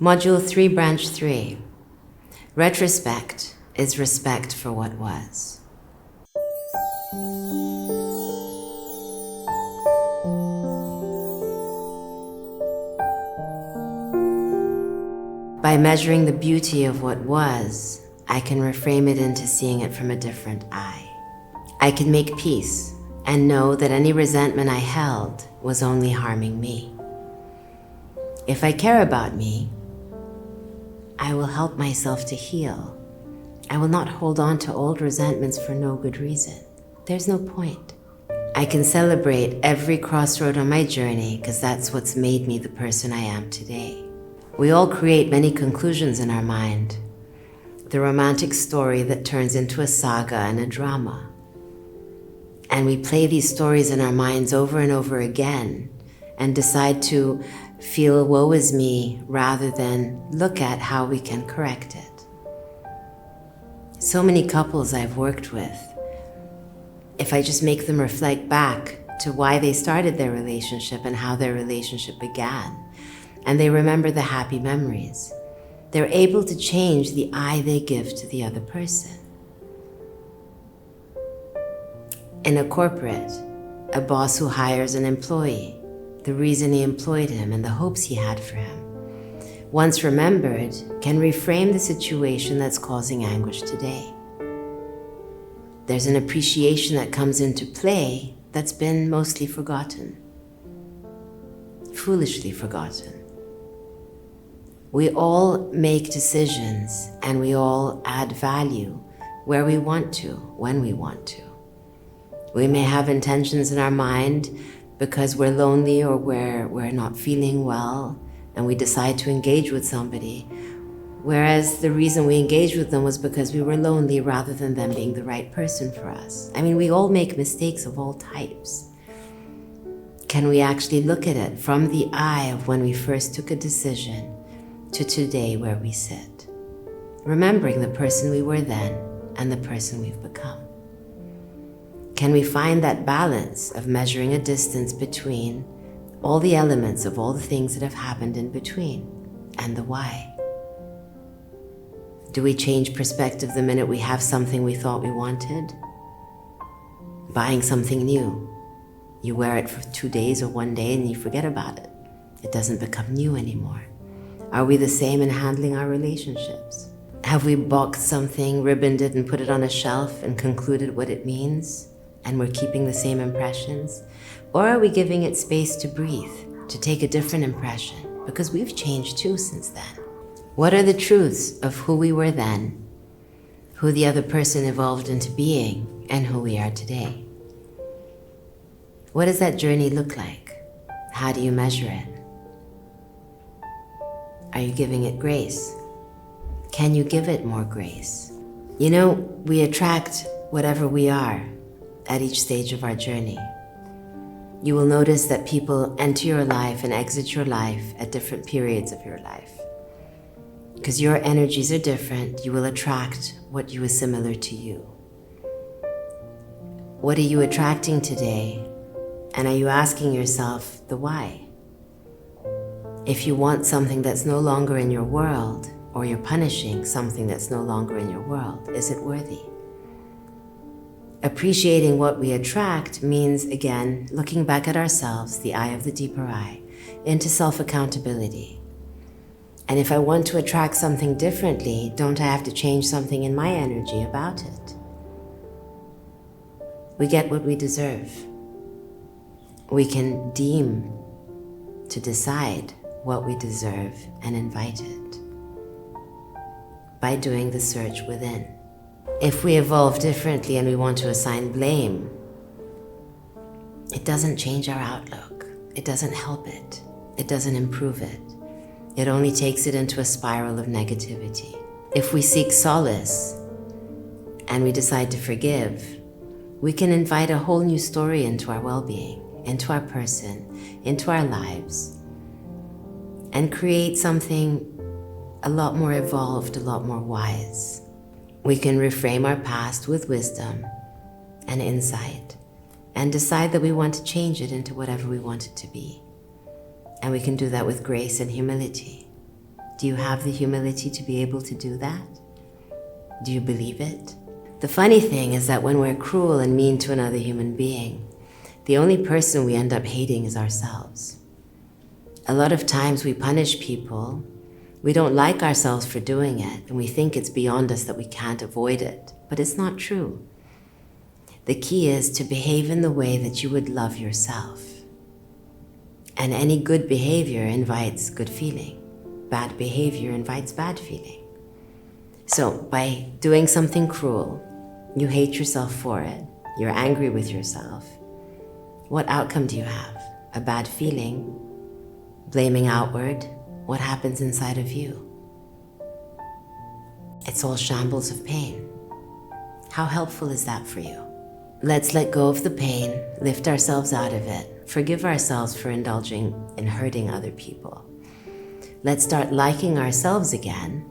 Module 3, Branch 3. Retrospect is respect for what was. By measuring the beauty of what was, I can reframe it into seeing it from a different eye. I can make peace and know that any resentment I held was only harming me. If I care about me, I will help myself to heal. I will not hold on to old resentments for no good reason. There's no point. I can celebrate every crossroad on my journey because that's what's made me the person I am today. We all create many conclusions in our mind. The romantic story that turns into a saga and a drama. And we play these stories in our minds over and over again and decide to feel woe is me rather than look at how we can correct it. So many couples I've worked with, if I just make them reflect back to why they started their relationship and how their relationship began, and they remember the happy memories, they're able to change the I they give to the other person. In a corporate, a boss who hires an employee, the reason he employed him and the hopes he had for him, once remembered, can reframe the situation that's causing anguish today. There's an appreciation that comes into play that's been mostly forgotten, foolishly forgotten. We all make decisions and we all add value where we want to, when we want to. We may have intentions in our mind because we're lonely or we're not feeling well and we decide to engage with somebody, whereas the reason we engaged with them was because we were lonely rather than them being the right person for us. I mean, we all make mistakes of all types. Can we actually look at it from the eye of when we first took a decision to today where we sit, remembering the person we were then and the person we've become? Can we find that balance of measuring a distance between all the elements of all the things that have happened in between and the why? Do we change perspective the minute we have something we thought we wanted? Buying something new. You wear it for 2 days or 1 day and you forget about it. It doesn't become new anymore. Are we the same in handling our relationships? Have we boxed something, ribboned it, and put it on a shelf and concluded what it means? And we're keeping the same impressions? Or are we giving it space to breathe, to take a different impression? Because we've changed too since then. What are the truths of who we were then, who the other person evolved into being, and who we are today? What does that journey look like? How do you measure it? Are you giving it grace? Can you give it more grace? You know, we attract whatever we are at each stage of our journey. You will notice that people enter your life and exit your life at different periods of your life. Because your energies are different, you will attract what you is similar to you. What are you attracting today? And are you asking yourself the why? If you want something that's no longer in your world, or you're punishing something that's no longer in your world, is it worthy? Appreciating what we attract means, again, looking back at ourselves, the eye of the deeper eye, into self-accountability. And if I want to attract something differently, don't I have to change something in my energy about it? We get what we deserve. We can deem to decide what we deserve and invite it by doing the search within. If we evolve differently and we want to assign blame, it doesn't change our outlook. It doesn't help it. It doesn't improve it. It only takes it into a spiral of negativity. If we seek solace and we decide to forgive, we can invite a whole new story into our well-being, into our person, into our lives, and create something a lot more evolved, a lot more wise. We can reframe our past with wisdom and insight and decide that we want to change it into whatever we want it to be. And we can do that with grace and humility. Do you have the humility to be able to do that? Do you believe it? The funny thing is that when we're cruel and mean to another human being, the only person we end up hating is ourselves. A lot of times we punish people, we don't like ourselves for doing it, and we think it's beyond us that we can't avoid it, but it's not true. The key is to behave in the way that you would love yourself. And any good behavior invites good feeling. Bad behavior invites bad feeling. So by doing something cruel, you hate yourself for it, you're angry with yourself. What outcome do you have? A bad feeling, blaming outward. What happens inside of you? It's all shambles of pain. How helpful is that for you? Let's let go of the pain, lift ourselves out of it, forgive ourselves for indulging in hurting other people. Let's start liking ourselves again.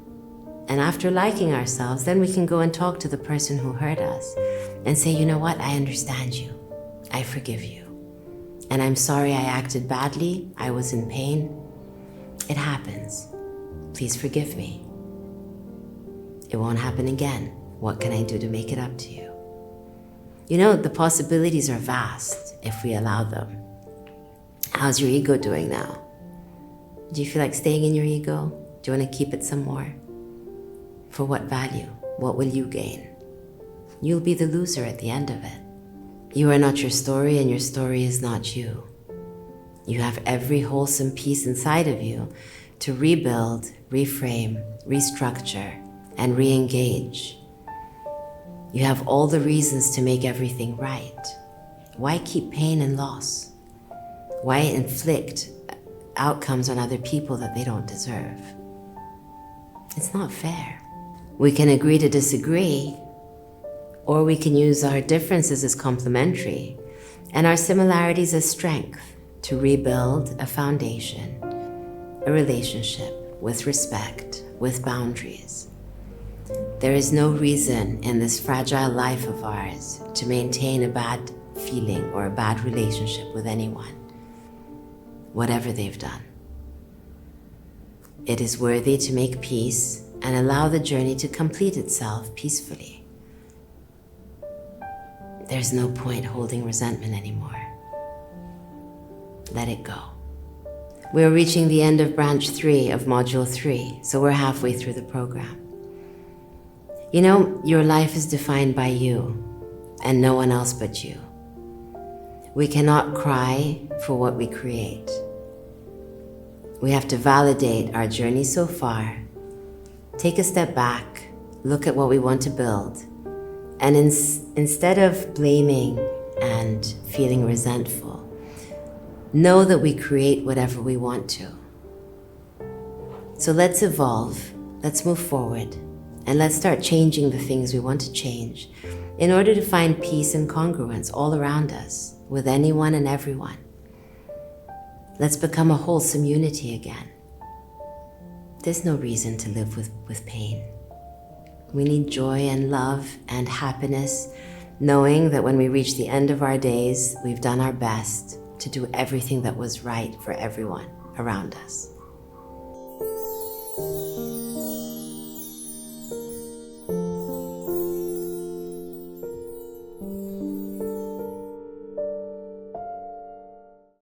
And after liking ourselves, then we can go and talk to the person who hurt us and say, you know what, I understand you. I forgive you. And I'm sorry I acted badly. I was in pain. It happens. Please forgive me. It won't happen again. What can I do to make it up to you? You know, the possibilities are vast if we allow them. How's your ego doing now? Do you feel like staying in your ego? Do you want to keep it some more? For what value? What will you gain? You'll be the loser at the end of it. You are not your story, and your story is not you. You have every wholesome piece inside of you to rebuild, reframe, restructure, and re-engage. You have all the reasons to make everything right. Why keep pain and loss? Why inflict outcomes on other people that they don't deserve? It's not fair. We can agree to disagree, or we can use our differences as complementary and our similarities as strength to rebuild a foundation, a relationship with respect, with boundaries. There is no reason in this fragile life of ours to maintain a bad feeling or a bad relationship with anyone, whatever they've done. It is worthy to make peace and allow the journey to complete itself peacefully. There's no point holding resentment anymore. Let it go. We're reaching the end of branch 3 of module 3, so we're halfway through the program. You know, your life is defined by you and no one else but you. We cannot cry for what we create. We have to validate our journey so far, take a step back, look at what we want to build, and instead of blaming and feeling resentful, know that we create whatever we want to. So let's evolve, let's move forward, and let's start changing the things we want to change in order to find peace and congruence all around us, with anyone and everyone. Let's become a wholesome unity again. There's no reason to live with pain. We need joy and love and happiness, knowing that when we reach the end of our days, we've done our best to do everything that was right for everyone around us.